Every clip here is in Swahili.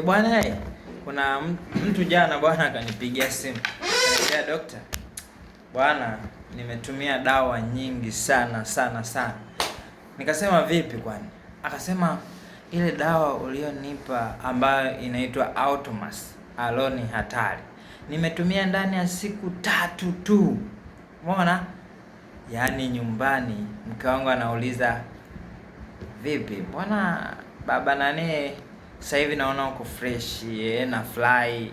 Bwana kuna mtu jana bwana akanipigia simu. Akaniambia dokta, bwana nimetumia dawa nyingi sana. Nikasema vipi kwani? Akasema ile dawa ulionipa ambayo inaitwa Automas Aloni hatari, nimetumia ndani ya siku 3 tu. Umeona? Yaani nyumbani mke wangu anauliza, vipi bwana baba nani sasa hivi naona uko fresh na fly.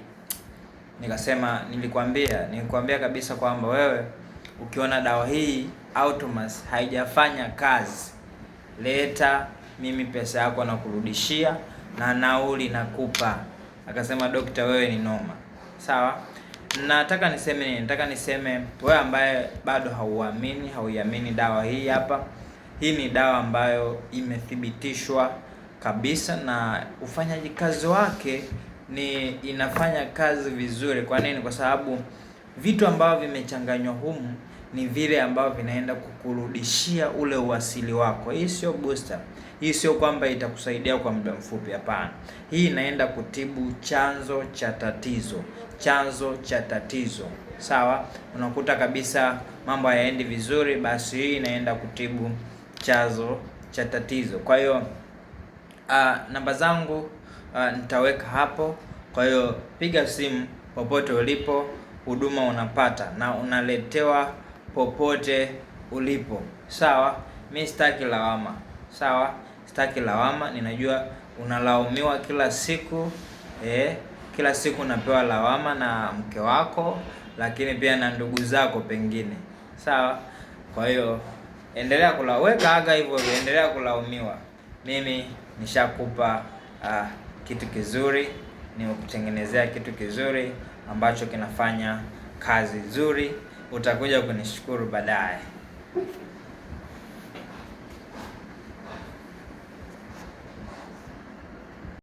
Nikasema nilikwambia kabisa kwamba wewe ukiona dawa hii Automas haijafanya kazi, leta mimi pesa yako na kurudishia na nauli nakupa. Akasema dokta, wewe ni noma. Sawa? Nataka niseme wewe ambaye bado hauiamini dawa hii hapa. Hii ni dawa ambayo imethibitishwa kabisa na ufanyaji kazi wake ni inafanya kazi vizuri. Kwa nini? Kwa sababu vitu ambavyo vimechanganywa humu ni vile ambavyo vinaenda kukurudishia ule uasili wako. Hii sio booster. Hii sio kwamba itakusaidia kwa muda mfupi, hapana. Hii inaenda kutibu chanzo cha tatizo. Sawa? Unakuta kabisa mambo hayaendi vizuri, basi hii inaenda kutibu chanzo cha tatizo. Kwa hiyo namba zangu nitaweka hapo. Kwa hiyo piga simu popote ulipo, huduma unapata na unaletewa popote ulipo. Sawa? Mimi sitaki lawama. Sawa? Sitaki lawama. Ninajua unalaumiwa kila siku. Kila siku unapewa lawama na mke wako, lakini pia na ndugu zako pengine. Sawa? Kwa hiyo endelea kulaweka hivyo, endelea kulaumiwa. Mimi nishakupa kitu kizuri, nimekutengenezea kitu kizuri ambacho kinafanya kazi nzuri. Utakuja kunishukuru baadaye.